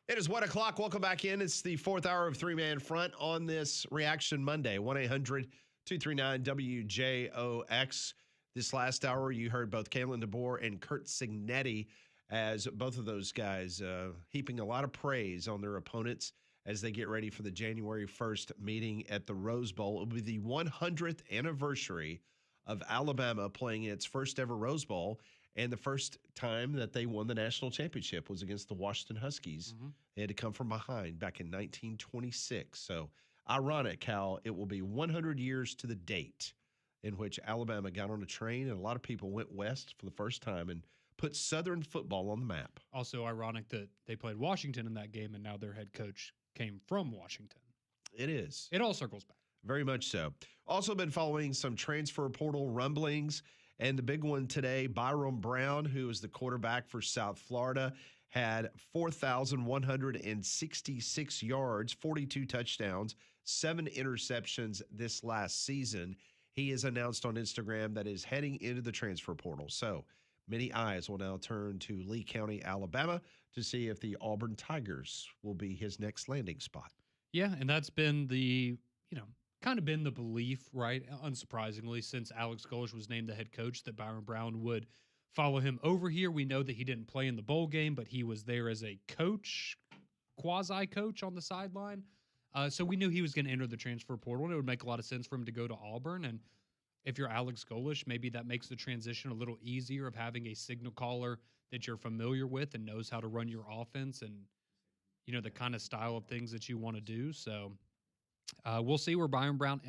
It is 1 o'clock. Welcome back in. It's the fourth hour of Three Man Front on this Reaction Monday. 1-800-239-WJOX. This last hour, you heard both Kalen DeBoer and Curt Cignetti, as both of those guys heaping a lot of praise on their opponents as they get ready for the January 1st meeting at the Rose Bowl. It will be the 100th anniversary of Alabama playing its first ever Rose Bowl. And the first time that they won the national championship was against the Washington Huskies. Mm-hmm. They had to come from behind back in 1926. So ironic how it will be 100 years to the date in which Alabama got on a train and a lot of people went west for the first time and put Southern football on the map. Also ironic that they played Washington in that game and now their head coach came from Washington. It is. It all circles back. Very much so. Also been following some transfer portal rumblings. And the big one today, Byrum Brown, who is the quarterback for South Florida, had 4,166 yards, 42 touchdowns, 7 interceptions this last season. He has announced on Instagram that is heading into the transfer portal. So many eyes will now turn to Lee County, Alabama, to see if the Auburn Tigers will be his next landing spot. Yeah, and that's been kind of been the belief, right? Unsurprisingly, since Alex Golesh was named the head coach, that Byrum Brown would follow him over here. We know that he didn't play in the bowl game, but he was there as a coach, quasi-coach on the sideline. So we knew he was going to enter the transfer portal, and it would make a lot of sense for him to go to Auburn. And if you're Alex Golesh, maybe that makes the transition a little easier of having a signal caller that you're familiar with and knows how to run your offense and, the kind of style of things that you want to do. So we'll see where Byrum Brown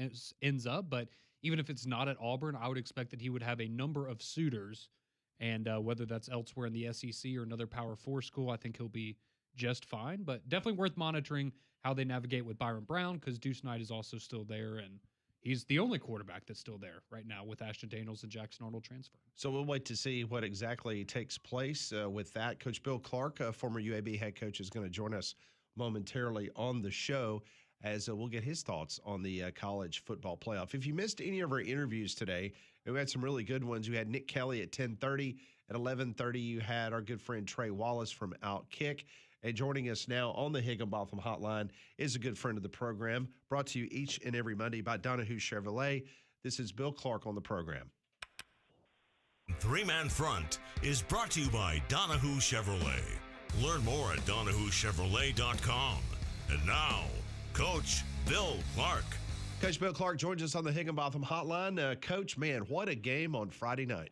ends up, but even if it's not at Auburn, I would expect that he would have a number of suitors, and whether that's elsewhere in the SEC or another Power 4 school, I think he'll be just fine, but definitely worth monitoring how they navigate with Byrum Brown, because Deuce Knight is also still there, and he's the only quarterback that's still there right now with Ashton Daniels and Jackson Arnold transferring. So we'll wait to see what exactly takes place with that. Coach Bill Clark, former UAB head coach, is going to join us momentarily on the show, as we'll get his thoughts on the college football playoff. If you missed any of our interviews today, we had some really good ones. We had Nick Kelly at 10:30. At 11:30, you had our good friend Trey Wallace from Outkick. And joining us now on the Higginbotham Hotline is a good friend of the program, brought to you each and every Monday by Donahue Chevrolet. This is Bill Clark on the program. Three Man Front is brought to you by Donahue Chevrolet. Learn more at DonahueChevrolet.com. And now, Coach Bill Clark. Coach Bill Clark joins us on the Higginbotham Hotline. Coach, man, what a game on Friday night.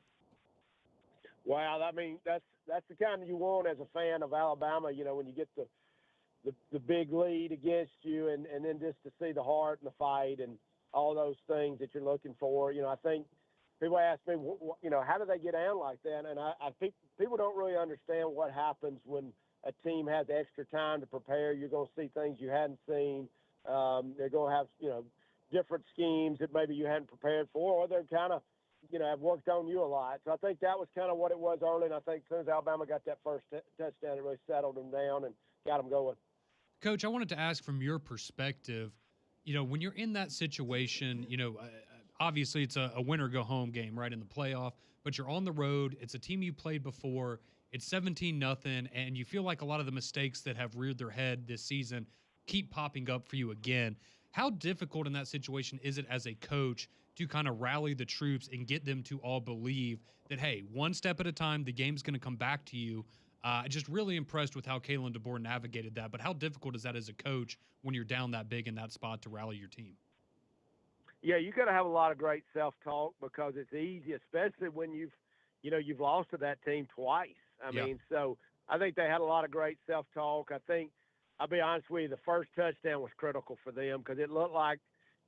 Wow, I mean, that's the kind you want as a fan of Alabama, when you get the big lead against you and then just to see the heart and the fight and all those things that you're looking for. I think people ask me, how do they get down like that? And I think people don't really understand what happens when a team has extra time to prepare. You're going to see things you hadn't seen. They're going to have, different schemes that maybe you hadn't prepared for, or they're kind of, have worked on you a lot. So I think that was kind of what it was early, and I think as soon as Alabama got that first touchdown, it really settled them down and got them going. Coach, I wanted to ask from your perspective, when you're in that situation, obviously it's a win-or-go-home game, right, in the playoff, but you're on the road. It's a team you played before. It's 17-0, and you feel like a lot of the mistakes that have reared their head this season keep popping up for you again. How difficult in that situation is it as a coach to kind of rally the troops and get them to all believe that, hey, one step at a time, the game's going to come back to you? Just really impressed with how Kalen DeBoer navigated that. But how difficult is that as a coach when you're down that big in that spot to rally your team? Yeah, you got to have a lot of great self-talk, because it's easy, especially when you've lost to that team twice. I mean, so I think they had a lot of great self-talk. I think, I'll be honest with you, the first touchdown was critical for them, because it looked like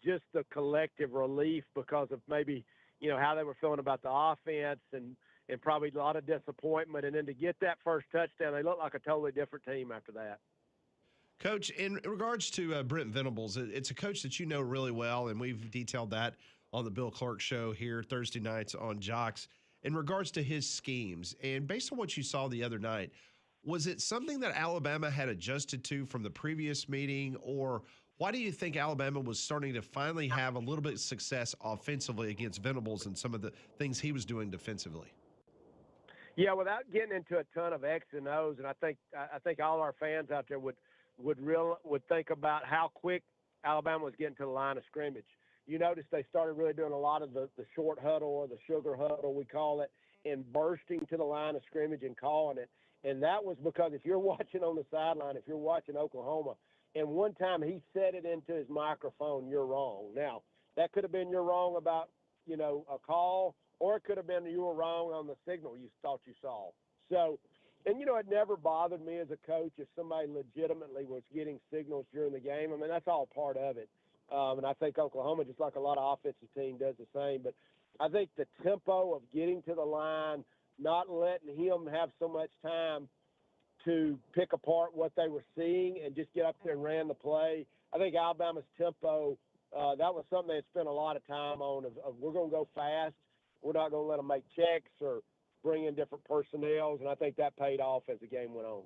just the collective relief because of maybe, how they were feeling about the offense and probably a lot of disappointment. And then to get that first touchdown, they looked like a totally different team after that. Coach, in regards to Brent Venables, it's a coach that you know really well, and we've detailed that on the Bill Clark Show here Thursday nights on Jocks. In regards to his schemes, and based on what you saw the other night, was it something that Alabama had adjusted to from the previous meeting, or why do you think Alabama was starting to finally have a little bit of success offensively against Venables and some of the things he was doing defensively? Yeah, without getting into a ton of X and O's, and I think all our fans out there would think about how quick Alabama was getting to the line of scrimmage. You notice they started really doing a lot of the short huddle or the sugar huddle, we call it, and bursting to the line of scrimmage and calling it. And that was because if you're watching on the sideline, if you're watching Oklahoma, and one time he said it into his microphone, you're wrong. Now, that could have been you're wrong about, a call, or it could have been you were wrong on the signal you thought you saw. So, and, it never bothered me as a coach if somebody legitimately was getting signals during the game. I mean, that's all part of it. And I think Oklahoma, just like a lot of offensive team, does the same. But I think the tempo of getting to the line, not letting him have so much time to pick apart what they were seeing and just get up there and ran the play. I think Alabama's tempo, that was something they spent a lot of time on of we're going to go fast. We're not going to let them make checks or bring in different personnels, and I think that paid off as the game went on.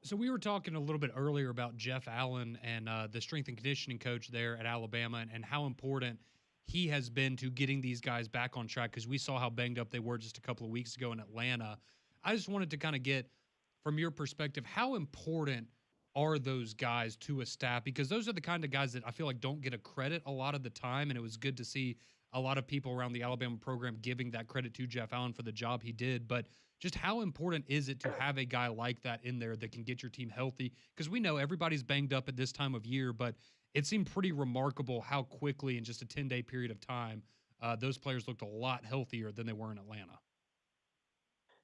So we were talking a little bit earlier about Jeff Allen and the strength and conditioning coach there at Alabama and how important he has been to getting these guys back on track because we saw how banged up they were just a couple of weeks ago in Atlanta. I just wanted to kind of get, from your perspective, how important are those guys to a staff? Because those are the kind of guys that I feel like don't get a credit a lot of the time, and it was good to see a lot of people around the Alabama program giving that credit to Jeff Allen for the job he did. But just how important is it to have a guy like that in there that can get your team healthy? Because we know everybody's banged up at this time of year, but it seemed pretty remarkable how quickly in just a 10-day period of time those players looked a lot healthier than they were in Atlanta.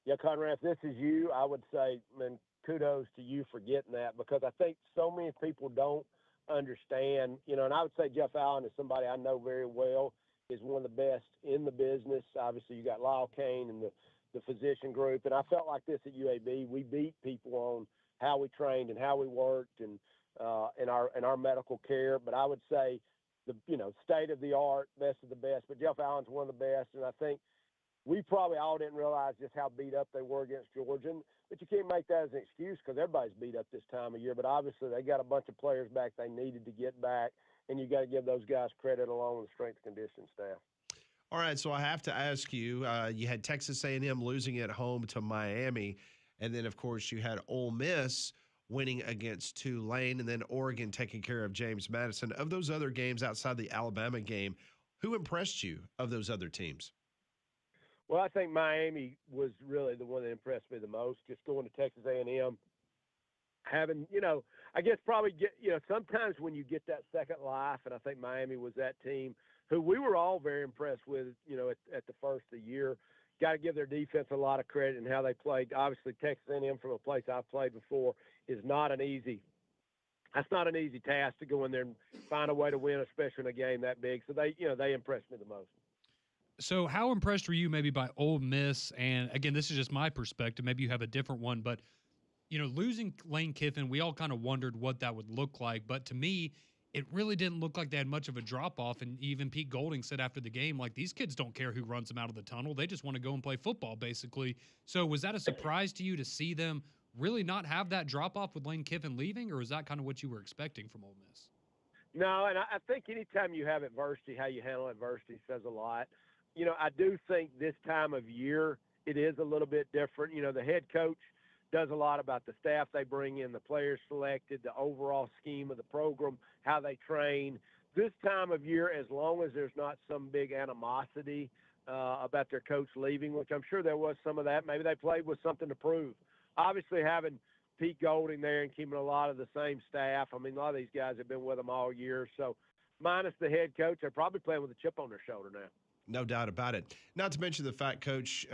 Yeah, Conrad, if this is you, I would say, man, kudos to you for getting that because I think so many people don't understand, and I would say Jeff Allen is somebody I know very well, is one of the best in the business. Obviously, you got Lyle Kane and the physician group, and I felt like this at UAB. We beat people on how we trained and how we worked and in our medical care. But I would say the state of the art, best of the best. But Jeff Allen's one of the best, and I think we probably all didn't realize just how beat up they were against Georgia. But you can't make that as an excuse because everybody's beat up this time of year. But obviously, they got a bunch of players back they needed to get back, and you got to give those guys credit along with the strength and conditioning staff. All right, so I have to ask you, you had Texas A&M losing at home to Miami, and then, of course, you had Ole Miss winning against Tulane, and then Oregon taking care of James Madison. Of those other games outside the Alabama game, who impressed you of those other teams? Well, I think Miami was really the one that impressed me the most, just going to Texas A&M. Having, I guess probably sometimes when you get that second life, and I think Miami was that team who we were all very impressed with, at the first of the year. Got to give their defense a lot of credit in how they played. Obviously, Texas A&M, from a place I've played before, that's not an easy task to go in there and find a way to win, especially in a game that big. So they impressed me the most. So how impressed were you maybe by Ole Miss? And again, this is just my perspective. Maybe you have a different one, but losing Lane Kiffin, we all kind of wondered what that would look like. But to me, it really didn't look like they had much of a drop-off. And even Pete Golding said after the game, like, these kids don't care who runs them out of the tunnel. They just want to go and play football, basically. So was that a surprise to you to see them really not have that drop-off with Lane Kiffin leaving, or is that kind of what you were expecting from Ole Miss? No, and I think anytime you have adversity, how you handle adversity says a lot. I do think this time of year it is a little bit different. The head coach does a lot about the staff they bring in, the players selected, the overall scheme of the program, how they train. This time of year, as long as there's not some big animosity about their coach leaving, which I'm sure there was some of that, maybe they played with something to prove. Obviously, having Pete Golding there and keeping a lot of the same staff, I mean, a lot of these guys have been with them all year. So minus the head coach, they're probably playing with a chip on their shoulder now. No doubt about it. Not to mention the fact, Coach,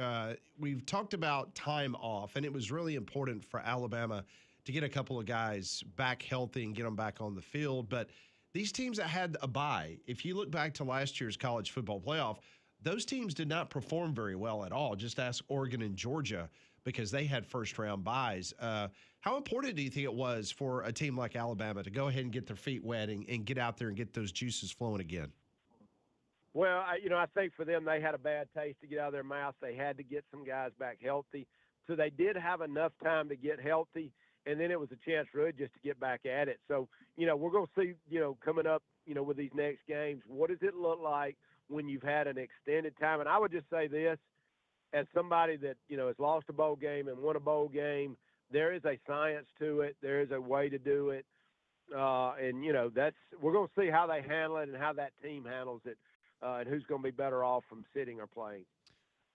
we've talked about time off, and it was really important for Alabama to get a couple of guys back healthy and get them back on the field. But these teams that had a bye, if you look back to last year's college football playoff, those teams did not perform very well at all. Just ask Oregon and Georgia because they had first-round byes. How important do you think it was for a team like Alabama to go ahead and get their feet wet and get out there and get those juices flowing again? Well, I think for them, they had a bad taste to get out of their mouth. They had to get some guys back healthy. So they did have enough time to get healthy, and then it was a chance really just to get back at it. So, we're going to see, coming up, with these next games, what does it look like when you've had an extended time? And I would just say this, as somebody that, has lost a bowl game and won a bowl game, there is a science to it. There is a way to do it. And, we're going to see how they handle it and how that team handles it, and who's going to be better off from sitting or playing.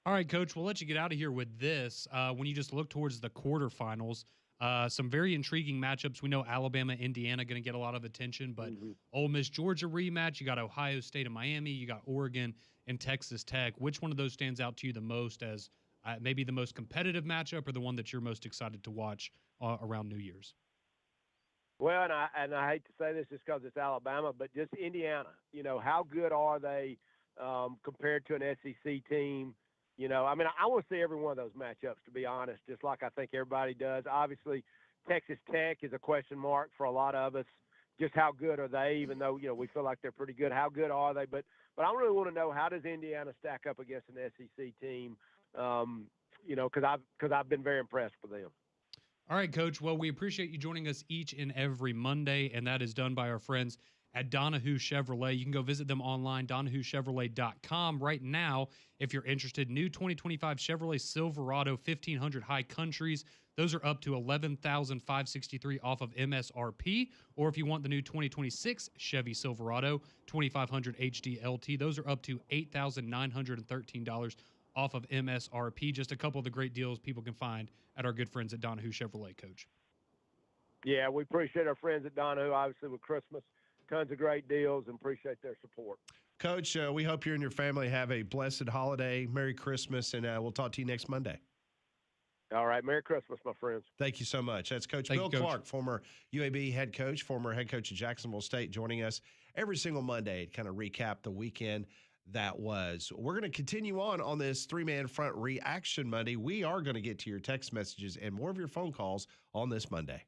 All right, Coach, we'll let you get out of here with this. When you just look towards the quarterfinals, some very intriguing matchups. We know Alabama, Indiana going to get a lot of attention, but Ole Miss, Georgia rematch. You got Ohio State and Miami. You got Oregon and Texas Tech. Which one of those stands out to you the most as maybe the most competitive matchup, or the one that you're most excited to watch around New Year's? Well, and I hate to say this just because it's Alabama, but just Indiana. How good are they compared to an SEC team? I want to see every one of those matchups, to be honest, just like I think everybody does. Obviously, Texas Tech is a question mark for a lot of us. Just how good are they, even though, we feel like they're pretty good. How good are they? But I really want to know, how does Indiana stack up against an SEC team, because I've been very impressed with them. All right, Coach. Well, we appreciate you joining us each and every Monday, and that is done by our friends at Donahue Chevrolet. You can go visit them online, DonahueChevrolet.com. Right now, if you're interested, new 2025 Chevrolet Silverado 1500 High Countries. Those are up to $11,563 off of MSRP. Or if you want the new 2026 Chevy Silverado 2500 HD LT, those are up to $8,913 off of MSRP. Just a couple of the great deals people can find at our good friends at Donahue Chevrolet, Coach. Yeah, we appreciate our friends at Donahue, obviously, with Christmas. Tons of great deals, and appreciate their support. Coach, we hope you and your family have a blessed holiday. Merry Christmas, and we'll talk to you next Monday. All right. Merry Christmas, my friends. Thank you so much. That's Coach Bill Clark, former UAB head coach, former head coach of Jacksonville State, joining us every single Monday to kind of recap the weekend that was. We're going to continue on this three-man front reaction Monday. We are going to get to your text messages and more of your phone calls on this Monday.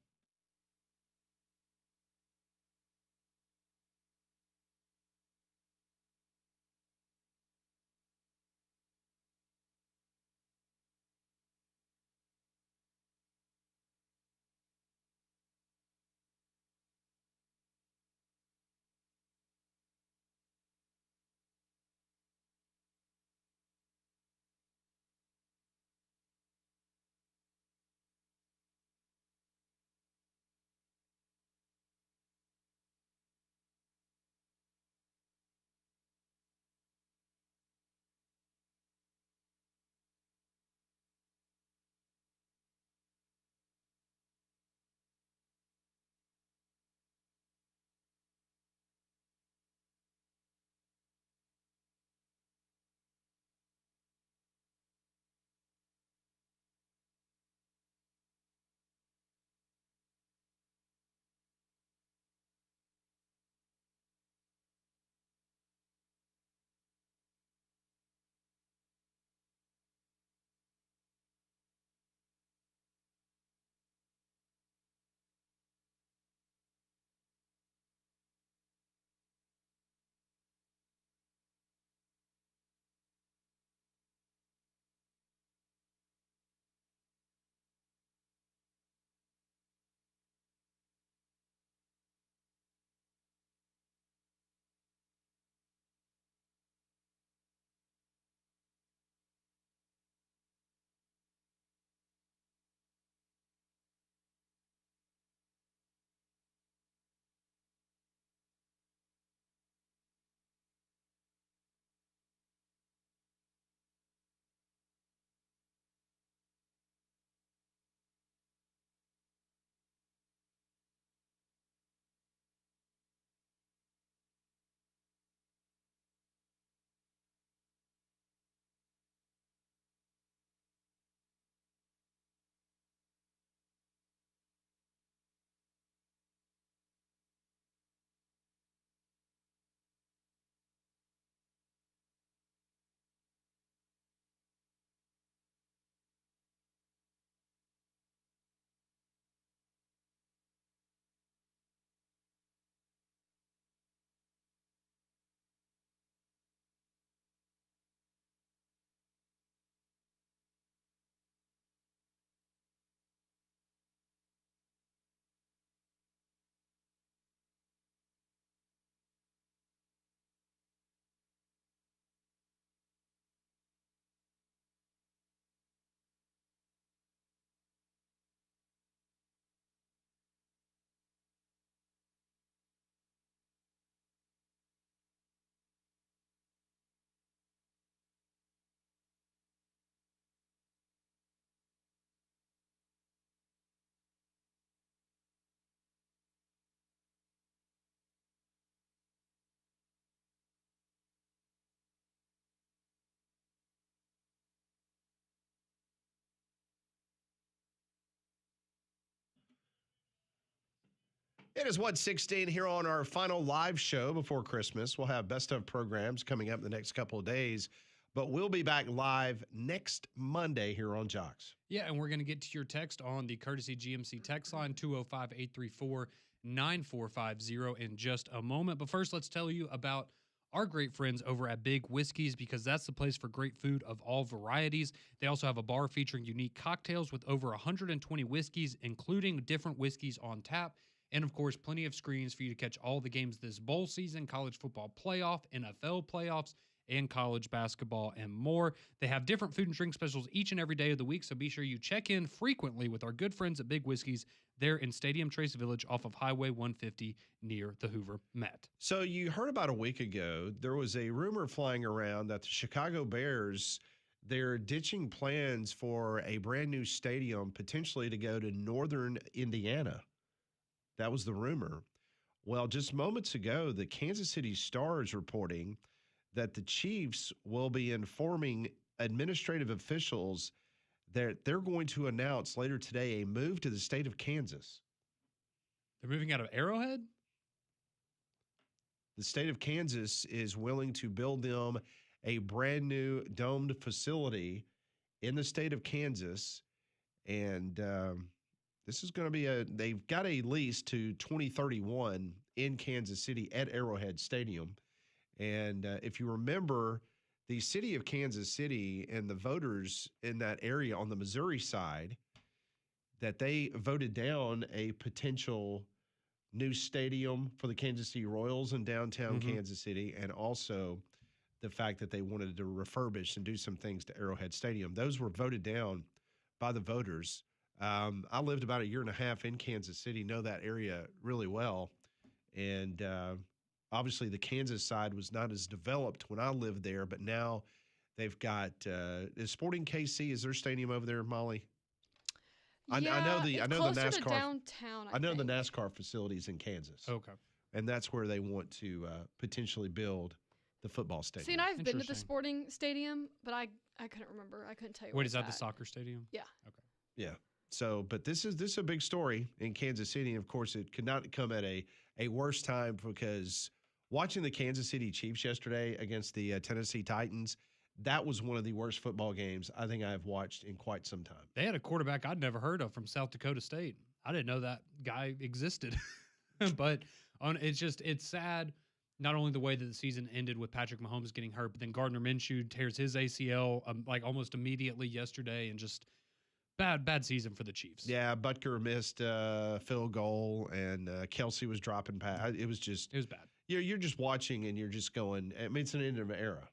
It is 1:16 here on our final live show before Christmas. We'll have best of programs coming up in the next couple of days, but we'll be back live next Monday here on Jocks. Yeah, and we're going to get to your text on the Courtesy GMC text line, 205-834-9450 in just a moment. But first, let's tell you about our great friends over at Big Whiskeys, because that's the place for great food of all varieties. They also have a bar featuring unique cocktails with over 120 whiskeys, including different whiskeys on tap. And, of course, plenty of screens for you to catch all the games this bowl season, college football playoff, NFL playoffs, and college basketball, and more. They have different food and drink specials each and every day of the week, so be sure you check in frequently with our good friends at Big Whiskeys. They're in Stadium Trace Village off of Highway 150 near the Hoover Met. So you heard about a week ago, there was a rumor flying around that the Chicago Bears, they're ditching plans for a brand new stadium, potentially to go to northern Indiana. That was the rumor. Well, just moments ago, the Kansas City Star is reporting that the Chiefs will be informing administrative officials that they're going to announce later today a move to the state of Kansas. They're moving out of Arrowhead? The state of Kansas is willing to build them a brand new domed facility in the state of Kansas. And this is going to be they've got a lease to 2031 in Kansas City at Arrowhead Stadium. And if you remember, the city of Kansas City and the voters in that area on the Missouri side, that they voted down a potential new stadium for the Kansas City Royals in downtown Kansas City, and also the fact that they wanted to refurbish and do some things to Arrowhead Stadium. Those were voted down by the voters. I lived about a year and a half in Kansas City, know that area really well. And obviously the Kansas side was not as developed when I lived there, but now they've got is Sporting KC, is their stadium over there, Molly? I know the NASCAR to downtown. I know the NASCAR facilities in Kansas. Okay. And that's where they want to potentially build the football stadium. See, and I've been to the Interesting. Sporting Stadium, but I couldn't remember. I couldn't tell you. Wait, where is that it's the at. soccer stadium? Yeah. Okay. Yeah. So, but this is a big story in Kansas City. And of course, it could not come at a worse time, because watching the Kansas City Chiefs yesterday against the Tennessee Titans, that was one of the worst football games I think I've watched in quite some time. They had a quarterback I'd never heard of from South Dakota State. I didn't know that guy existed. But it's sad, not only the way that the season ended with Patrick Mahomes getting hurt, but then Gardner Minshew tears his ACL like almost immediately yesterday, and just bad season for the Chiefs. Yeah, Butker missed a field goal, and Kelsey was dropping pass. It was bad. You're just watching, and you're just going, I mean, it's an end of an era.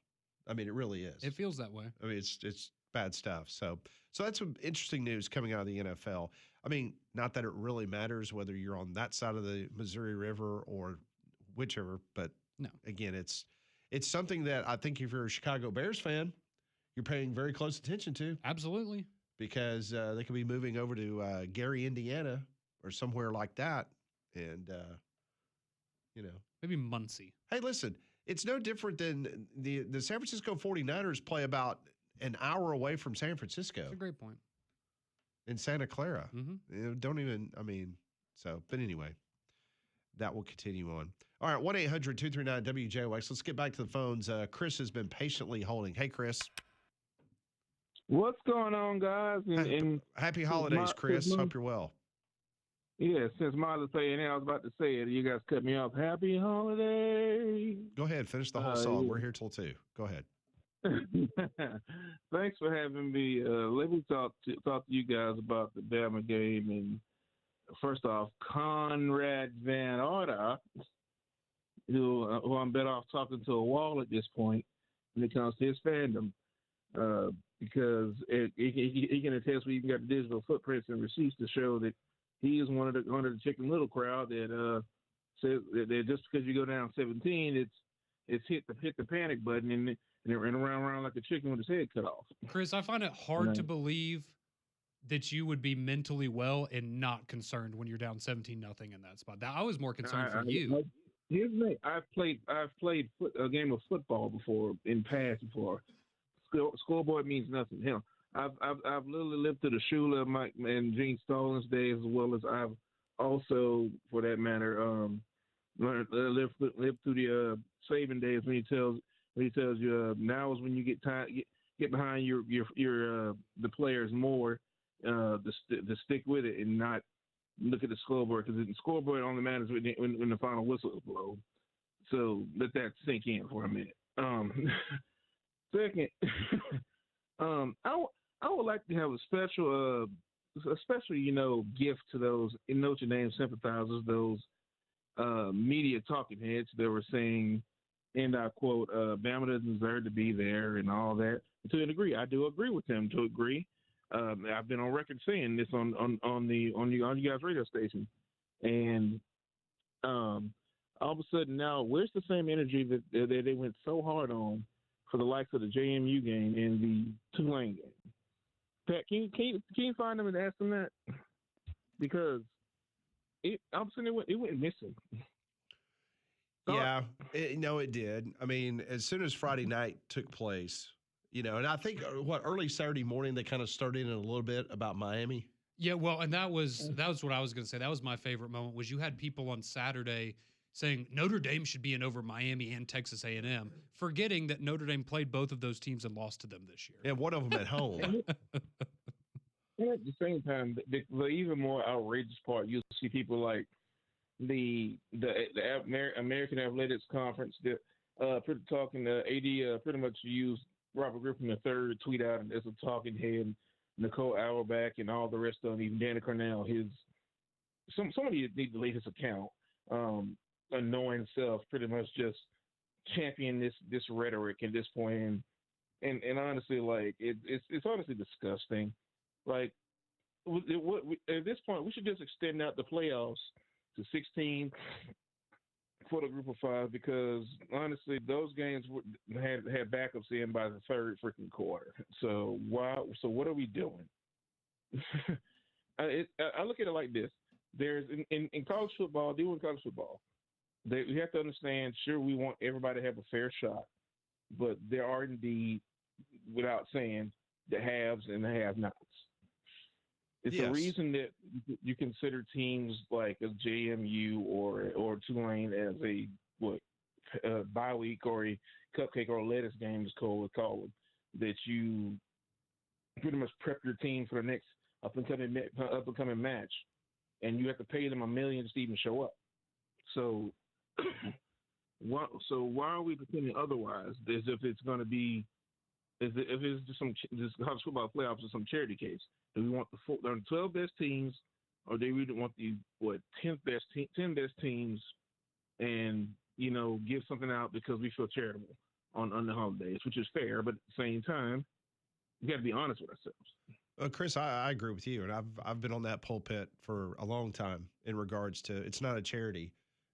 I mean, it really is. It feels that way. I mean, it's bad stuff. So that's some interesting news coming out of the NFL. I mean, not that it really matters whether you're on that side of the Missouri River or whichever, but no. Again, it's something that I think if you're a Chicago Bears fan, you're paying very close attention to. Absolutely. Because they could be moving over to Gary, Indiana, or somewhere like that, and Maybe Muncie. Hey, listen, it's no different than the San Francisco 49ers play about an hour away from San Francisco. That's a great point. In Santa Clara. Mm-hmm. But anyway, that will continue on. All right, 1-800-239-WJOX. Let's get back to the phones. Chris has been patiently holding. Hey, Chris. What's going on, guys? And happy holidays, Chris. Hope you're well. Yeah, since Molly's saying it, I was about to say it. You guys cut me off. Happy holidays. Go ahead. Finish the whole song. Yeah. We're here till 2. Go ahead. Thanks for having me. Let me talk to you guys about the Bama game. And first off, Conrad Van Order, who I'm better off talking to a wall at this point when it comes to his fandom. Because he can attest, we even got the digital footprints and receipts to show that he is one of the Chicken Little crowd that says that just because you go down 17, it's hit the panic button and ran around like a chicken with his head cut off. Chris, I find it hard to believe that you would be mentally well and not concerned when you're down 17-0 in that spot. I was more concerned for you. Here's the thing. I've played a game of football before in past before. Scoreboard means nothing. Hell, I've literally lived through the Shula and Gene Stallings days, as well as I've also, for that matter, live through the saving days when he tells you now is when you get behind your the players more to stick with it and not look at the scoreboard, because the scoreboard only matters when the final whistle is blown. So let that sink in for a minute. Second, I would like to have a special gift to those Notre Dame sympathizers, those media talking heads that were saying, and I quote, Bama doesn't deserve to be there and all that. To a degree, I do agree with them. To a degree, I've been on record saying this on you guys' radio station, and all of a sudden now, where's the same energy that they went so hard on for the likes of the JMU game and the Tulane game? Pat, can you find them and ask them that? Because all of a sudden it went missing. Yeah, it did. I mean, as soon as Friday night took place, and I think early Saturday morning they kind of started in a little bit about Miami. Yeah, well, and that was what I was going to say. That was my favorite moment. Was you had people on Saturday saying Notre Dame should be in over Miami and Texas A&M, forgetting that Notre Dame played both of those teams and lost to them this year. And one of them at home. And at the same time, the even more outrageous part, you'll see people like the American Athletics Conference that talking to AD pretty much used Robert Griffin III to tweet out as a talking head, Nicole Auerbach and all the rest of them, even Danny Cornell. Somebody need to delete his account. Annoying self, pretty much just champion this rhetoric at this point, and honestly, like it's honestly disgusting. Like at this point, we should just extend out the playoffs to 16 for the group of 5, because honestly, those games had backups in by the third freaking quarter. So what are we doing? I look at it like this: there's in college football, doing college football, we have to understand. Sure, we want everybody to have a fair shot, but there are indeed, without saying, the haves and the have-nots. It's the reason that you consider teams like a JMU or Tulane as a bye week or a cupcake or a lettuce game, as Cole would call it, that you pretty much prep your team for the next up and coming match, and you have to pay them $1 million just to even show up. So why are we pretending otherwise? As if it's going to be, if it's just just college football playoffs or some charity case? Do we want the 12 best teams, or do we want the 10 best teams, and give something out because we feel charitable on the holidays, which is fair, but at the same time, we got to be honest with ourselves. Chris, I agree with you, and I've been on that pulpit for a long time in regards to it's not a charity,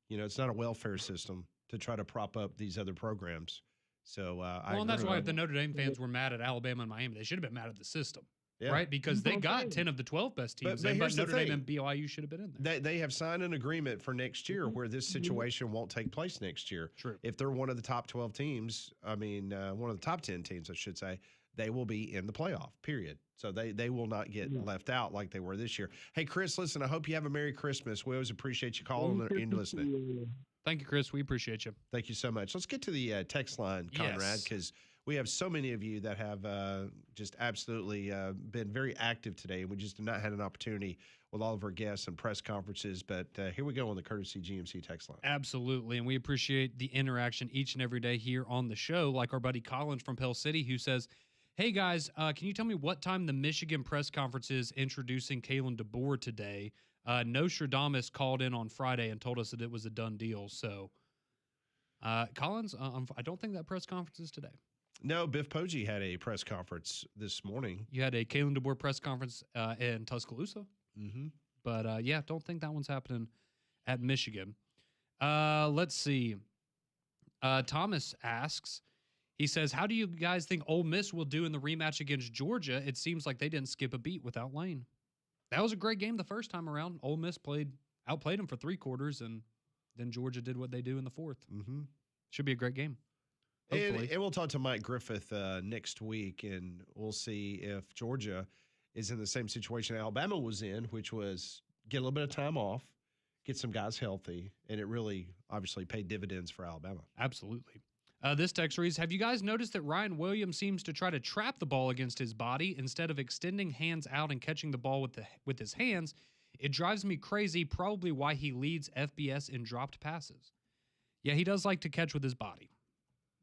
it's not a welfare system to try to prop up these other programs. So and that's why the Notre Dame fans were mad at Alabama and Miami. They should have been mad at the system. Yeah. Right, because they got 10 of the 12 best teams, but Notre Dame and BYU should have been in there. They have signed an agreement for next year where this situation won't take place next year. True. If they're one of the top 12 teams, one of the top 10 teams, I should say, they will be in the playoff, period. So they will not get left out like they were this year. Hey, Chris, listen, I hope you have a Merry Christmas. We always appreciate you calling and listening. Thank you, Chris. We appreciate you. Thank you so much. Let's get to the text line, Conrad, because we have so many of you that have just absolutely been very active today. We just have not had an opportunity with all of our guests and press conferences. But here we go on the Courtesy GMC text line. Absolutely. And we appreciate the interaction each and every day here on the show, like our buddy Collins from Pell City, who says, hey, guys, can you tell me what time the Michigan press conference is introducing Kalen DeBoer today? Nostradamus called in on Friday and told us that it was a done deal. So, Collins, I don't think that press conference is today. No, Biff Poggi had a press conference this morning. You had a Kalen DeBoer press conference in Tuscaloosa. Mm-hmm. But, don't think that one's happening at Michigan. Let's see. Thomas asks, he says, how do you guys think Ole Miss will do in the rematch against Georgia? It seems like they didn't skip a beat without Lane. That was a great game the first time around. Ole Miss outplayed them for 3 quarters, and then Georgia did what they do in the 4th. Mm-hmm. Should be a great game. And we'll talk to Mike Griffith next week, and we'll see if Georgia is in the same situation Alabama was in, which was get a little bit of time off, get some guys healthy, and it really obviously paid dividends for Alabama. Absolutely. This text reads, have you guys noticed that Ryan Williams seems to try to trap the ball against his body instead of extending hands out and catching the ball with his hands? It drives me crazy, probably why he leads FBS in dropped passes. Yeah, he does like to catch with his body.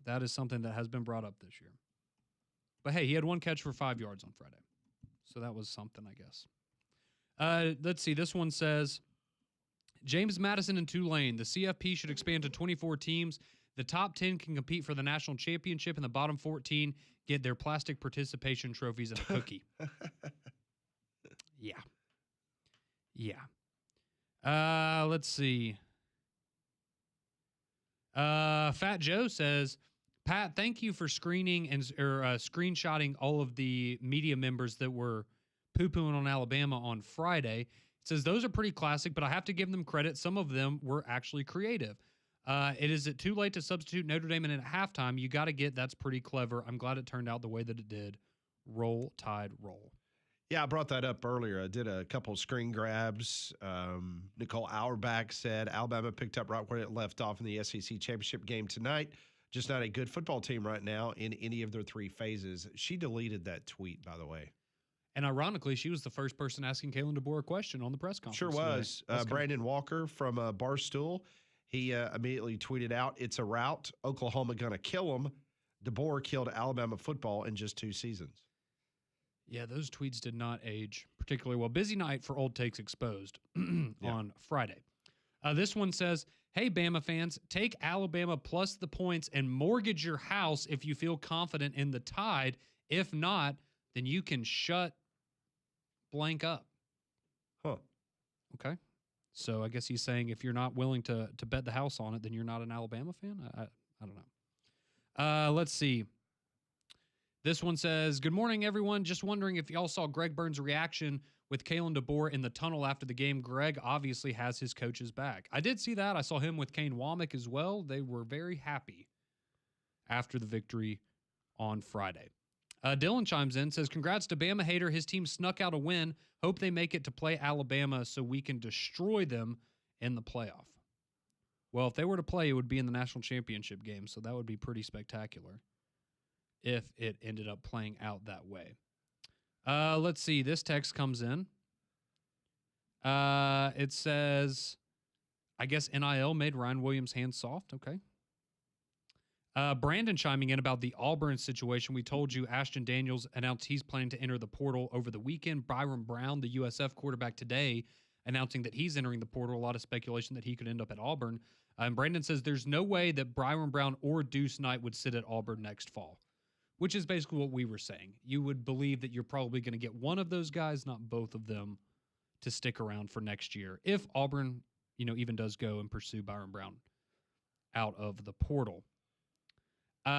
That is something that has been brought up this year. But hey, he had one catch for 5 yards on Friday. So that was something, I guess. Let's see. This one says, James Madison and Tulane. The CFP should expand to 24 teams. The top 10 can compete for the national championship, and the bottom 14 get their plastic participation trophies and a cookie. Yeah. Let's see. Fat Joe says, Pat, thank you for screening and screenshotting all of the media members that were poo-pooing on Alabama on Friday. It says those are pretty classic, but I have to give them credit. Some of them were actually creative. Is it too late to substitute Notre Dame in at halftime? You got to get that's pretty clever. I'm glad it turned out the way that it did. Roll, Tide, roll. Yeah, I brought that up earlier. I did a couple of screen grabs. Nicole Auerbach said Alabama picked up right where it left off in the SEC championship game tonight. Just not a good football team right now in any of their three phases. She deleted that tweet, by the way. And ironically, she was the first person asking Kalen DeBoer a question on the press conference. Sure was. Brandon Walker from Barstool, he immediately tweeted out, it's a rout. Oklahoma going to kill them. DeBoer killed Alabama football in just 2 seasons. Yeah, those tweets did not age particularly well. Busy night for Old Takes Exposed on Friday. This one says, hey, Bama fans, take Alabama plus the points and mortgage your house if you feel confident in the Tide. If not, then you can shut blank up. Huh. Okay. So I guess he's saying if you're not willing to bet the house on it, then you're not an Alabama fan? I don't know. Let's see. This one says, good morning, everyone. Just wondering if y'all saw Greg Burns' reaction with Kalen DeBoer in the tunnel after the game. Greg obviously has his coach's back. I did see that. I saw him with Kane Womack as well. They were very happy after the victory on Friday. Dylan chimes in, says, congrats to Bama Hater. His team snuck out a win. Hope they make it to play Alabama so we can destroy them in the playoff. Well, if they were to play, it would be in the national championship game, so that would be pretty spectacular if it ended up playing out that way. Let's see. This text comes in. It says, I guess NIL made Ryan Williams' hands soft. Okay. Brandon chiming in about the Auburn situation. We told you Ashton Daniels announced he's planning to enter the portal over the weekend. Byron Brown, the USF quarterback today, announcing that he's entering the portal. A lot of speculation that he could end up at Auburn. And Brandon says there's no way that Byron Brown or Deuce Knight would sit at Auburn next fall, which is basically what we were saying. You would believe that you're probably going to get one of those guys, not both of them, to stick around for next year if Auburn, even does go and pursue Byron Brown out of the portal.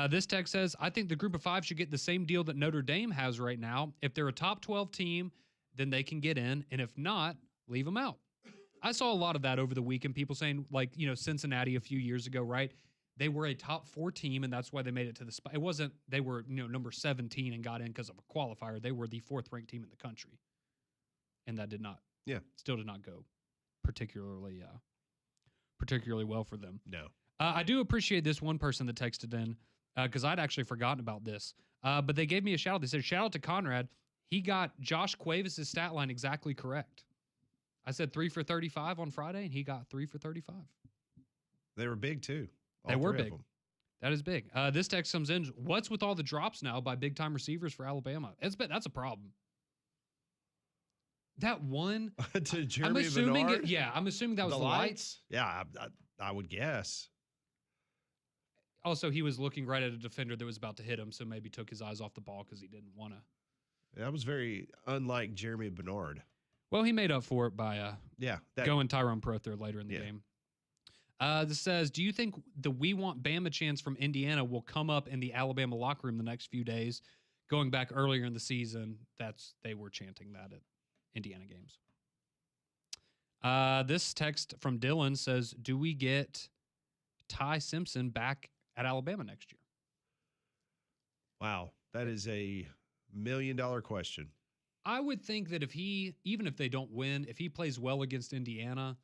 This text says, I think the group of 5 should get the same deal that Notre Dame has right now. If they're a top 12 team, then they can get in. And if not, leave them out. I saw a lot of that over the weekend. People saying, like, Cincinnati a few years ago, right? They were a top 4 team, and that's why they made it to the spot. It wasn't they were, number 17 and got in because of a qualifier. They were the 4th ranked team in the country. And that still did not go particularly well for them. No. I do appreciate this one person that texted in because I'd actually forgotten about this. But they gave me a shout out. They said, shout out to Conrad. He got Josh Cuevas' stat line exactly correct. I said 3 for 35 on Friday, and he got 3 for 35. They were big, too. They were big. That is big. This text comes in. What's with all the drops now by big-time receivers for Alabama? That's a problem. That one. To Jeremy Bernard? I'm assuming that was the lights. Yeah, I would guess. Also, he was looking right at a defender that was about to hit him, so maybe took his eyes off the ball because he didn't want to. That was very unlike Jeremy Bernard. Well, he made up for it by going Tyrone Prother later in the game. This says, do you think the We Want Bama chants from Indiana will come up in the Alabama locker room the next few days? Going back earlier in the season, they were chanting that at Indiana games. This text from Dylan says, do we get Ty Simpson back at Alabama next year? Wow, that is a $1 million question. I would think that even if they don't win, if he plays well against Indiana,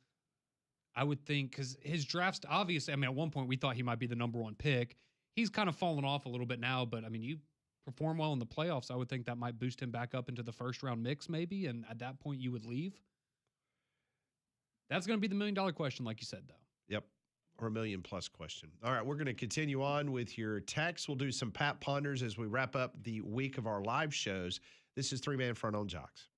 I would think because his draft's obviously, I mean, at one point we thought he might be the number one pick. He's kind of fallen off a little bit now, but I mean, you perform well in the playoffs, I would think that might boost him back up into the first round mix, maybe. And at that point, you would leave. That's going to be the $1 million question, like you said, though. Yep. Or $1 million+ question. All right, we're going to continue on with your text. We'll do some Pat Ponders as we wrap up the week of our live shows. This is Three Man Front on Jocks.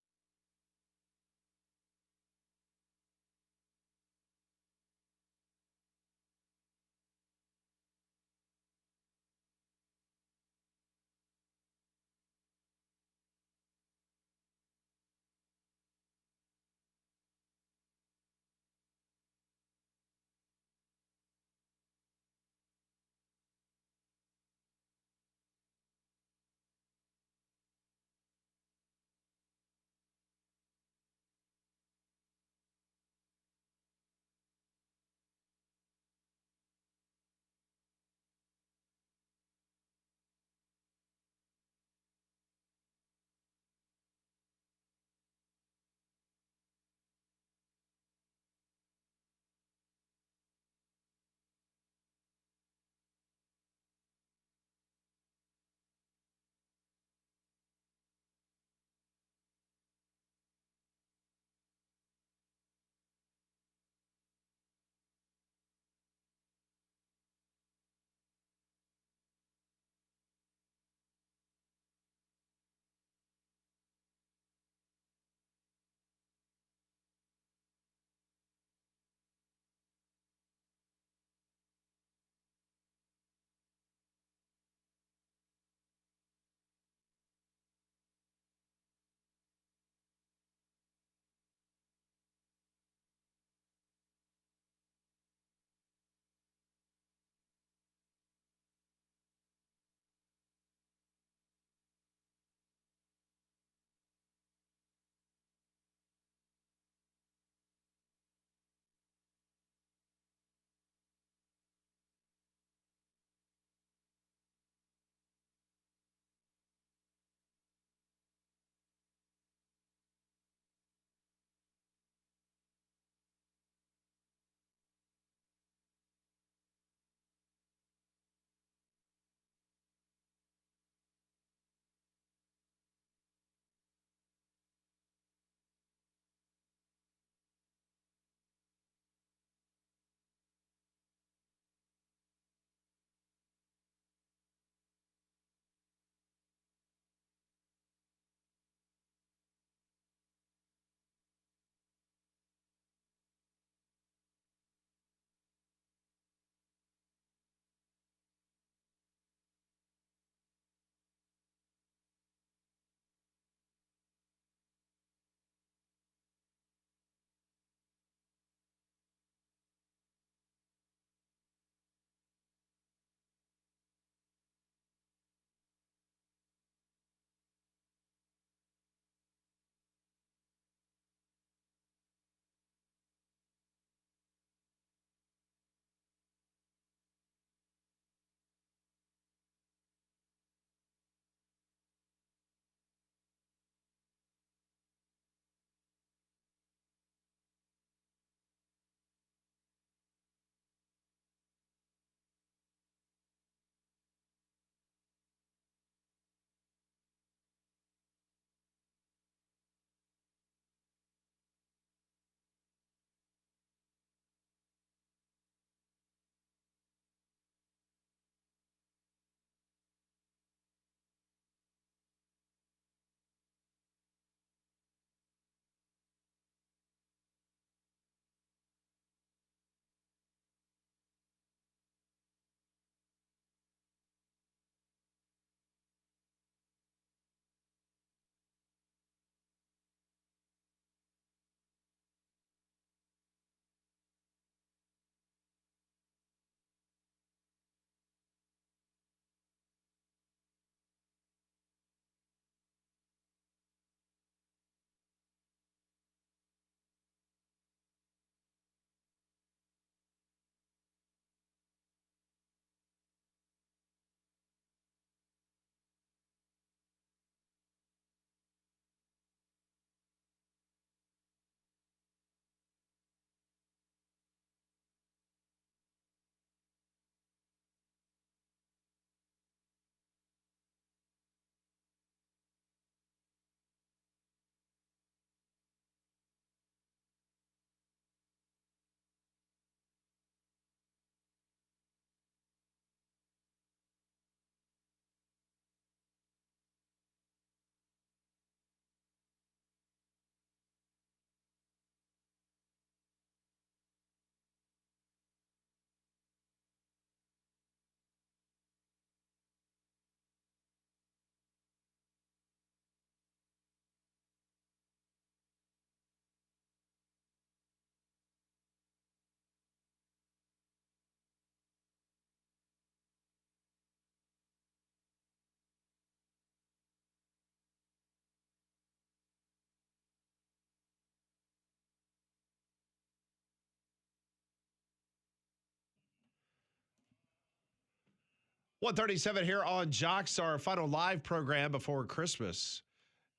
137 here on Jocks, our final live program before Christmas.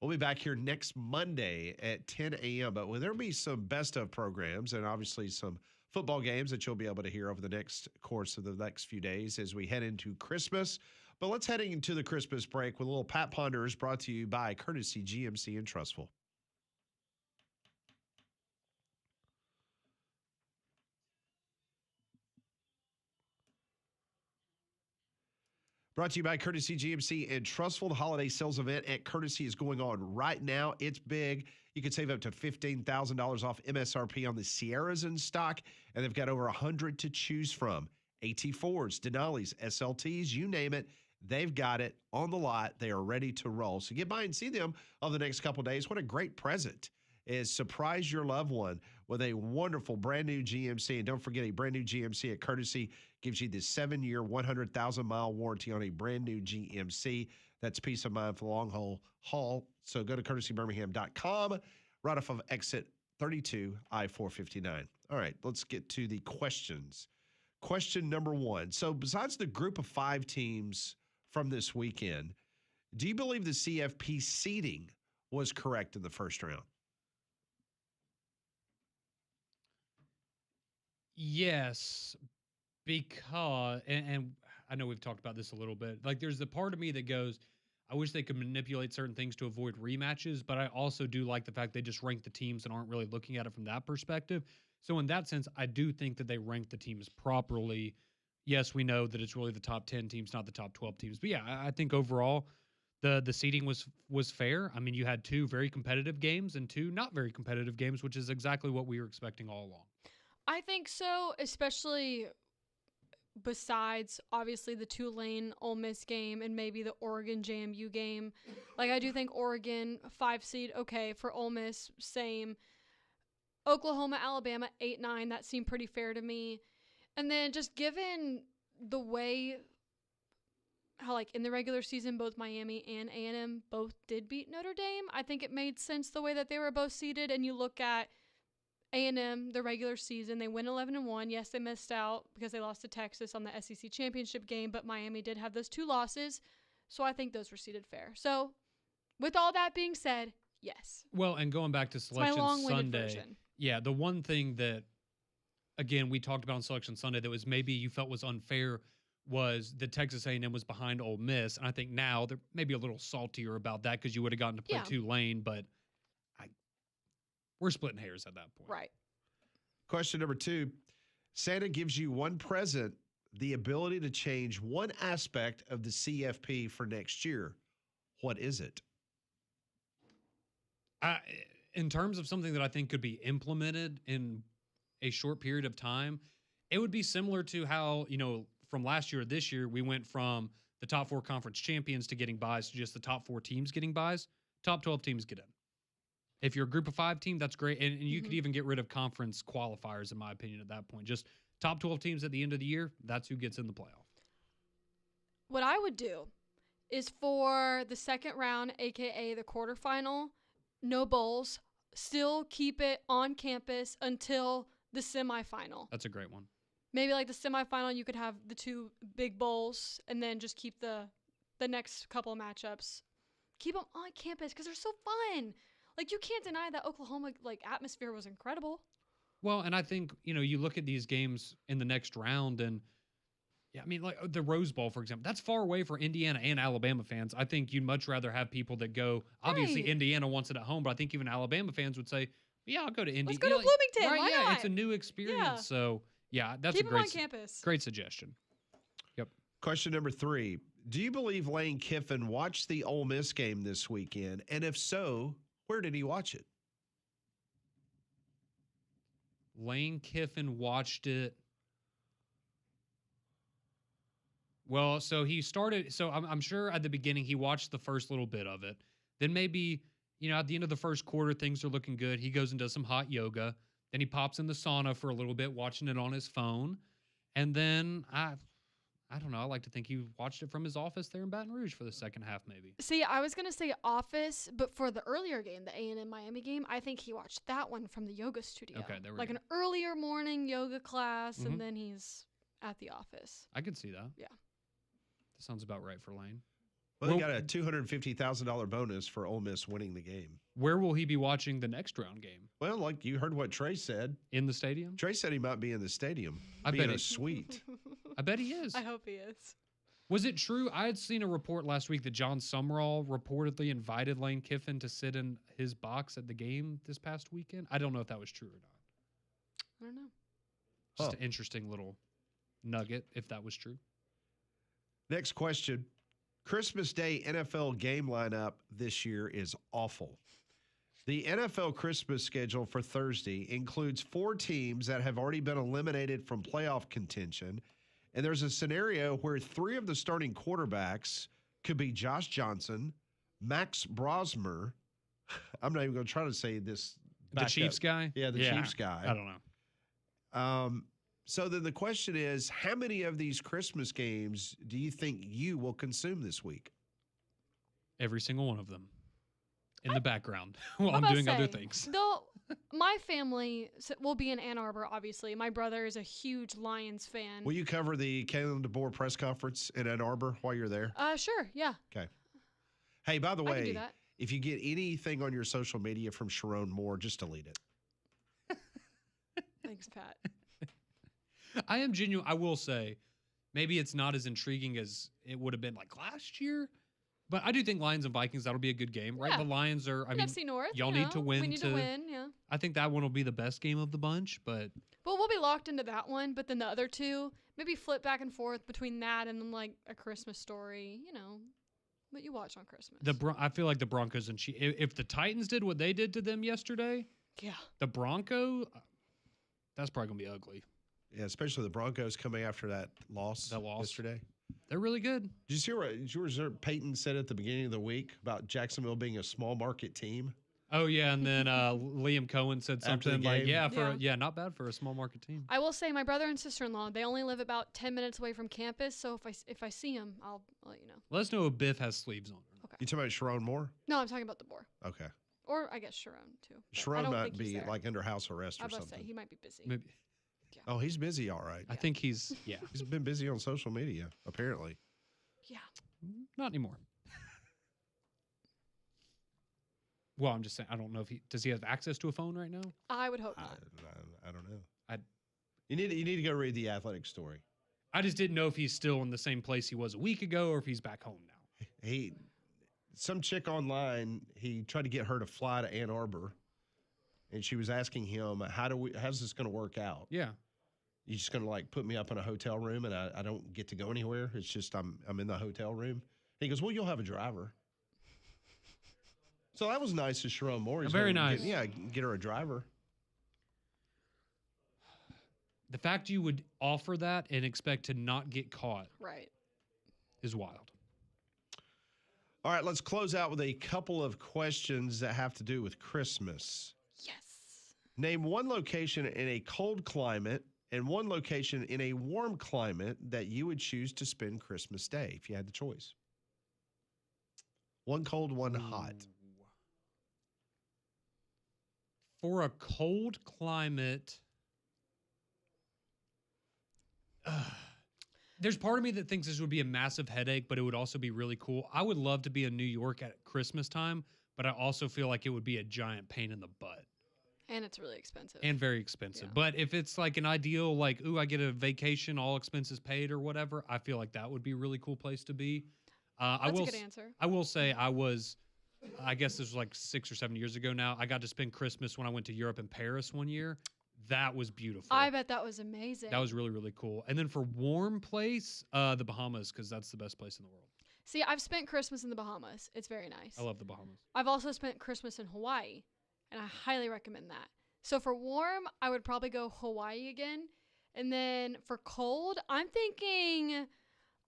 We'll be back here next Monday at 10 a.m. But there'll be some best of programs and obviously some football games that you'll be able to hear over the next course of the next few days as we head into Christmas. But let's head into the Christmas break with a little Pat Ponders brought to you by Courtesy GMC and Trustful. Brought to you by Courtesy GMC and Trustful. The holiday sales event at Courtesy is going on right now. It's big. You can save up to $15,000 off MSRP on the Sierras in stock, and they've got over 100 to choose from. AT4s, Denali's, SLTs, you name it. They've got it on the lot. They are ready to roll. So get by and see them over the next couple of days. What a great present is surprise your loved one with a wonderful brand new GMC. And don't forget, a brand new GMC at Courtesy gives you this 7-year, 100,000-mile warranty on a brand new GMC. That's peace of mind for the long haul. So go to courtesybirmingham.com right off of exit 32 I-459. All right, let's get to the questions. Question number 1. So besides the group of 5 teams from this weekend, do you believe the CFP seeding was correct in the first round? Yes, because, and I know we've talked about this a little bit. Like, there's the part of me that goes, I wish they could manipulate certain things to avoid rematches, but I also do like the fact they just rank the teams and aren't really looking at it from that perspective. So in that sense, I do think that they rank the teams properly. Yes, we know that it's really the top 10 teams, not the top 12 teams. But yeah, I think overall the seeding was fair. I mean, you had 2 very competitive games and 2 not very competitive games, which is exactly what we were expecting all along. I think so, especially besides obviously the Tulane Ole Miss game and maybe the Oregon JMU game. Like, I do think Oregon 5 seed, okay. For Ole Miss, same. Oklahoma, Alabama 8-9, that seemed pretty fair to me. And then just given the way how, like, in the regular season both Miami and A&M both did beat Notre Dame, I think it made sense the way that they were both seeded. And you look at A&M, the regular season, they went 11-1. Yes, they missed out because they lost to Texas on the SEC championship game, but Miami did have those 2 losses, so I think those were seeded fair. So, with all that being said, yes. Well, and going back to Selection my long-winded Sunday, version. Yeah, the one thing that, again, we talked about on Selection Sunday that was maybe you felt was unfair was that Texas A&M was behind Ole Miss, and I think now they're maybe a little saltier about that because you would have gotten to play Tulane, but we're splitting hairs at that point. Right. Question number 2. Santa gives you one present, the ability to change one aspect of the CFP for next year. What is it? In terms of something that I think could be implemented in a short period of time, it would be similar to how, from last year to this year, we went from the top 4 conference champions to getting buys to just the top 4 teams getting buys. Top 12 teams get in. If you're a group of 5 team, that's great. And you could even get rid of conference qualifiers, in my opinion, at that point. Just top 12 teams at the end of the year, that's who gets in the playoff. What I would do is for the second round, a.k.a. the quarterfinal, no bowls, still keep it on campus until the semifinal. That's a great one. Maybe like the semifinal, you could have the 2 big bowls and then just keep the next couple of matchups. Keep them on campus because they're so fun. Like, you can't deny that Oklahoma, atmosphere was incredible. Well, and I think, you look at these games in the next round and, yeah, I mean, like the Rose Bowl, for example, that's far away for Indiana and Alabama fans. I think you'd much rather have people that go, obviously Indiana wants it at home, but I think even Alabama fans would say, yeah, I'll go to Indy. Let's go to Bloomington. Right, Why yeah, not? it's a new experience. Yeah. So, yeah, that's Keep a them on campus. Great suggestion. Yep. Question number 3. Do you believe Lane Kiffin watched the Ole Miss game this weekend? And if so, where did he watch it? Lane Kiffin watched it. Well, so he started. So I'm sure at the beginning he watched the first little bit of it. Then maybe, at the end of the first quarter, things are looking good. He goes and does some hot yoga. Then he pops in the sauna for a little bit, watching it on his phone. And then I don't know. I like to think he watched it from his office there in Baton Rouge for the second half, maybe. See, I was going to say office, but for the earlier game, the A&M Miami game, I think he watched that one from the yoga studio. Okay, there we go. Like an earlier morning yoga class, Mhm. and then he's at the office. I could see that. Yeah. That sounds about right for Lane. Well, they Well- got a $250,000 bonus for Ole Miss winning the game. Where will he be watching the next round game? Well, like you heard what Trey said. In the stadium? Trey said he might be in the stadium. I be bet in a he- suite. I bet he is. I hope he is. Was it true? I had seen a report last week that John Summerall reportedly invited Lane Kiffin to sit in his box at the game this past weekend. I don't know if that was true or not. I don't know. Just Huh. an interesting little nugget if that was true. Next question. Christmas Day NFL game lineup this year is awful. The NFL Christmas schedule for Thursday includes 4 teams that have already been eliminated from playoff contention. And there's a scenario where 3 of the starting quarterbacks could be Josh Johnson, Max Brosmer. I'm not even going to try to say this. The backup. Chiefs guy? Yeah, the Chiefs guy. I don't know. So then the question is, how many of these Christmas games do you think you will consume this week? Every single one of them in the background while I'm about to doing other say, things. Though my family will be in Ann Arbor, obviously. My brother is a huge Lions fan. Will you cover the Kalen DeBoer press conference in Ann Arbor while you're there? Sure, yeah. Okay. Hey, by the I can do way, that. if you get anything on your social media from Sharon Moore, just delete it. Thanks, Pat. I am genuine. I will say, maybe it's not as intriguing as it would have been like last year, but I do think Lions and Vikings, that'll be a good game, right? Yeah. The Lions are, I mean, NFC North. y'all you need to know, win We need to win, yeah. I think that one will be the best game of the bunch, but But we'll be locked into that one. But then the other two, maybe flip back and forth between that and then like a Christmas Story, what you watch on Christmas. I feel like the Broncos and Chiefs, if the Titans did what they did to them yesterday, yeah. the Bronco, that's probably going to be ugly. Yeah, especially the Broncos coming after that loss yesterday. They're really good. Did you see what Peyton said at the beginning of the week about Jacksonville being a small market team? Oh, yeah, and then Liam Cohen said After the something like, game? not bad for a small market team. I will say my brother and sister-in-law, they only live about 10 minutes away from campus. So if I see them, I'll let you know. Let us know if Biff has sleeves on. You talking about Sharon Moore? No, I'm talking about the boar. Okay. Or I guess Sharon, too. but I Sharon don't might think he's be there. like under house arrest I or was about to say, something. he might be busy. Maybe. Oh, he's busy, all right. I think he's, He's been busy on social media, apparently. Yeah. Not anymore. Well, I'm just saying, I don't know if does he have access to a phone right now? I would hope not. I don't know. You need to go read the Athletic story. I just didn't know if he's still in the same place he was a week ago or if he's back home now. Some chick online, he tried to get her to fly to Ann Arbor, and she was asking him, how's this going to work out? Yeah. You just going to like put me up in a hotel room and I don't get to go anywhere? It's just I'm in the hotel room. He goes, well, you'll have a driver. So that was nice of Sharon Moore. He's Very gonna nice. Get her a driver. The fact you would offer that and expect to not get caught Right. is wild. All right, let's close out with a couple of questions that have to do with Christmas. Yes. Name one location in a cold climate and one location in a warm climate that you would choose to spend Christmas Day if you had the choice. One cold, one hot. For a cold climate, there's part of me that thinks this would be a massive headache, but it would also be really cool. I would love to be in New York at Christmas time, but I also feel like it would be a giant pain in the butt. And it's really expensive. And very expensive. Yeah. But if it's like an ideal, like, ooh, I get a vacation, all expenses paid or whatever, I feel like that would be a really cool place to be. That's a good answer. I will say I guess this was like 6 or 7 years ago now. I got to spend Christmas when I went to Europe and Paris one year. That was beautiful. I bet that was amazing. That was really, really cool. And then for warm place, the Bahamas, because that's the best place in the world. See, I've spent Christmas in the Bahamas. It's very nice. I love the Bahamas. I've also spent Christmas in Hawaii, and I highly recommend that. So for warm, I would probably go Hawaii again. And then for cold, I'm thinking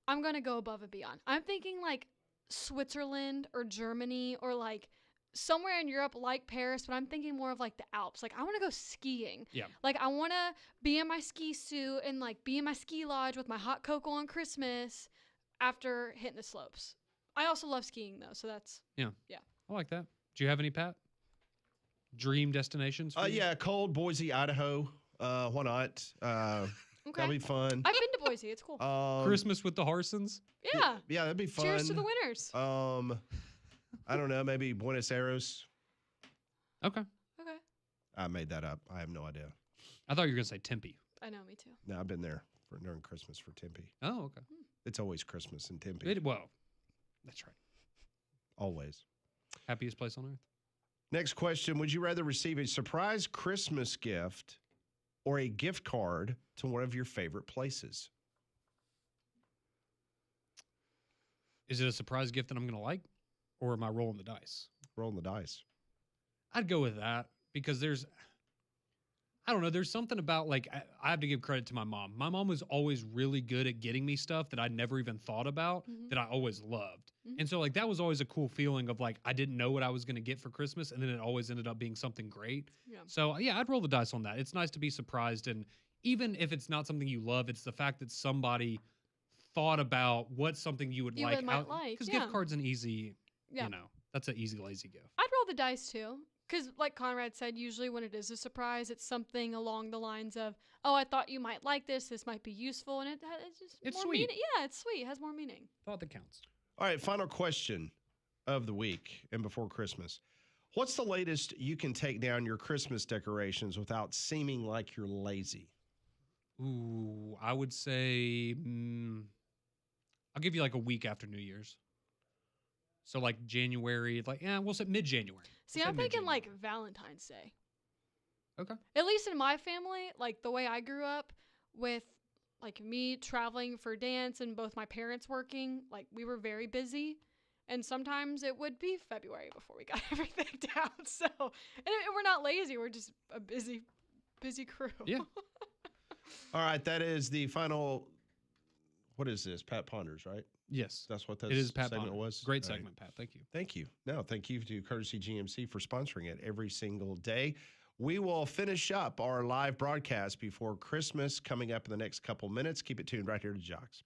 I'm going to go above and beyond. I'm thinking like Switzerland or Germany or like somewhere in Europe like Paris, but I'm thinking more of like the Alps. Like I want to go skiing. Yeah. Like I want to be in my ski suit and like be in my ski lodge with my hot cocoa on Christmas after hitting the slopes. I also love skiing though, so that's I like that. Do you have any, Pat? Dream destinations? For you? Yeah, cold, Boise, Idaho. Why not? Okay. That'll be fun. I've been to Boise. It's cool. Christmas with the Harsons. Yeah. Yeah, that'd be fun. Cheers to the winners. I don't know, maybe Buenos Aires. Okay. Okay. I made that up. I have no idea. I thought you were going to say Tempe. I know, me too. No, I've been there during Christmas for Tempe. Oh, okay. It's always Christmas in Tempe. Well, that's right. Always. Happiest place on earth. Next question. Would you rather receive a surprise Christmas gift or a gift card to one of your favorite places? Is it a surprise gift that I'm going to like, or am I rolling the dice? Rolling the dice. I'd go with that because I don't know, there's something about like, I have to give credit to my mom. My mom was always really good at getting me stuff that I never even thought about that I always loved. And so like, that was always a cool feeling of like, I didn't know what I was going to get for Christmas. And then it always ended up being something great. Yeah. So yeah, I'd roll the dice on that. It's nice to be surprised. And even if it's not something you love, it's the fact that somebody thought about what's something you would You like. might like, Because yeah. gift card's an easy, Yeah. that's an easy, lazy gift. I'd roll the dice too. Because, like Conrad said, usually when it is a surprise, it's something along the lines of, "Oh, I thought you might like this. This might be useful," and it's just It's more sweet. meaning. Yeah, it's sweet. It has more meaning. Thought that counts. All right, final question of the week and before Christmas. What's the latest you can take down your Christmas decorations without seeming like you're lazy? Ooh, I would say I'll give you like a week after New Year's. So like January, we'll say mid-January. See, We'll say I'm thinking mid-January. like Valentine's Day. Okay. At least in my family, like the way I grew up with like me traveling for dance and both my parents working, like we were very busy. And sometimes it would be February before we got everything down. So, and we're not lazy. We're just a busy crew. Yeah. All right, that is the final. What is this? Pat Ponders, right? Yes. That's what that It is Pat segment Bonner. was. Great All right. segment, Pat. Thank you. Thank you. No, thank you to Courtesy GMC for sponsoring it every single day. We will finish up our live broadcast before Christmas coming up in the next couple minutes. Keep it tuned right here to Jocks.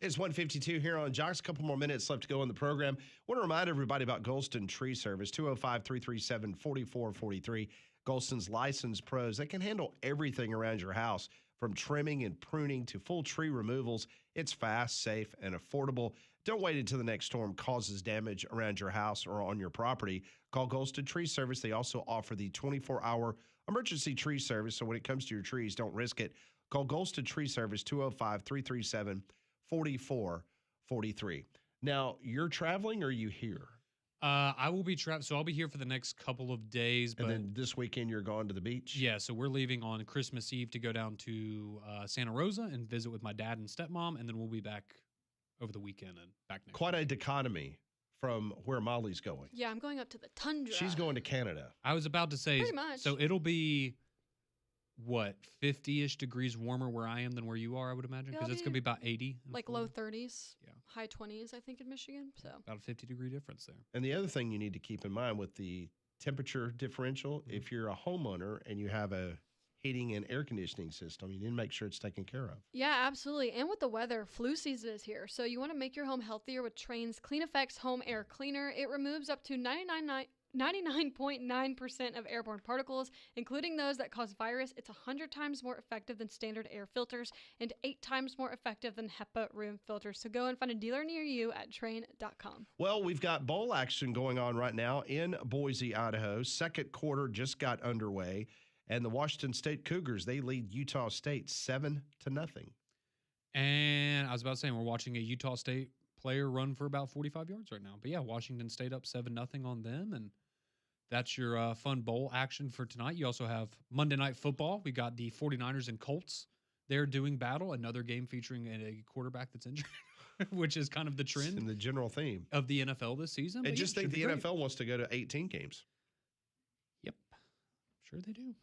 It's 1:52 here on Jocks. A couple more minutes left to go in the program. Want to remind everybody about Golston Tree Service, 205-337-4443. Golston's licensed pros. They can handle everything around your house, from trimming and pruning to full tree removals. It's fast, safe, and affordable. Don't wait until the next storm causes damage around your house or on your property. Call Golston Tree Service. They also offer the 24-hour emergency tree service, so when it comes to your trees, don't risk it. Call Golston Tree Service, 205-337-4443. Now, you're traveling or are you here? I will be traveling, so I'll be here for the next couple of days. But And then this weekend you're going to the beach? yeah, so we're leaving on Christmas Eve to go down to Santa Rosa and visit with my dad and stepmom, and then we'll be back over the weekend and back next Quite week. a dichotomy from where Molly's going. Yeah, I'm going up to the tundra. She's going to Canada. I was about to say, Pretty much. so it'll be, what, 50-ish degrees warmer where I am than where you are, I would imagine? Because It'll it's going to be about 80. in like Florida. low 30s, Yeah. high 20s, I think, in Michigan. So About a 50-degree difference there. And the other thing you need to keep in mind with the temperature differential, if you're a homeowner and you have a heating and air conditioning system, you need to make sure it's taken care of. yeah, absolutely. And with the weather, flu season is here. So you want to make your home healthier with Trane's Clean Effects Home Air Cleaner. It removes up to 99.9% of airborne particles, including those that cause virus. It's 100 times more effective than standard air filters and 8 times more effective than HEPA room filters. So go and find a dealer near you at Trane.com. Well, we've got bowl action going on right now in Boise, Idaho. Second quarter just got underway, and the Washington State Cougars, they lead Utah State 7-0. And I was about to say, we're watching a Utah State player run for about 45 yards right now. But yeah, Washington State up 7-0 on them. And that's your fun bowl action for tonight. You also have Monday Night Football. We got the 49ers and Colts. They're doing battle. Another game featuring a quarterback that's injured, which is kind of the trend In the general theme. of the NFL this season. And But just yeah, think should the be great. NFL wants to go to 18 games. Yep. Sure they do.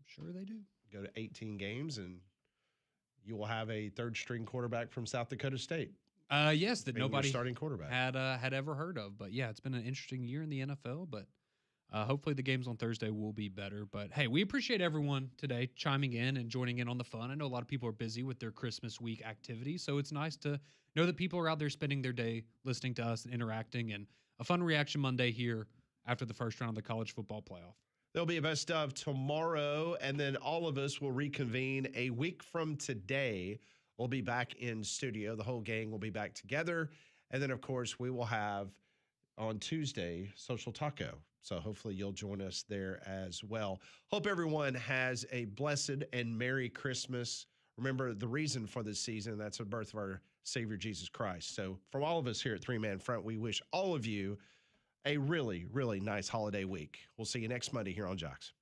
Sure they do. Go to 18 games, and you will have a third-string quarterback from South Dakota State. Yes, that being your nobody starting quarterback. had ever heard of. But yeah, it's been an interesting year in the NFL. But hopefully the games on Thursday will be better. But hey, we appreciate everyone today chiming in and joining in on the fun. I know a lot of people are busy with their Christmas week activities, so it's nice to know that people are out there spending their day listening to us and interacting. And a fun reaction Monday here after the first round of the college football playoff. There'll be a best of tomorrow, and then all of us will reconvene a week from today. We'll be back in studio. The whole gang will be back together. And then, of course, we will have on Tuesday Social Taco. So hopefully you'll join us there as well. Hope everyone has a blessed and Merry Christmas. Remember the reason for this season, that's the birth of our Savior Jesus Christ. So from all of us here at Three Man Front, we wish all of you a really, really nice holiday week. We'll see you next Monday here on Jocks.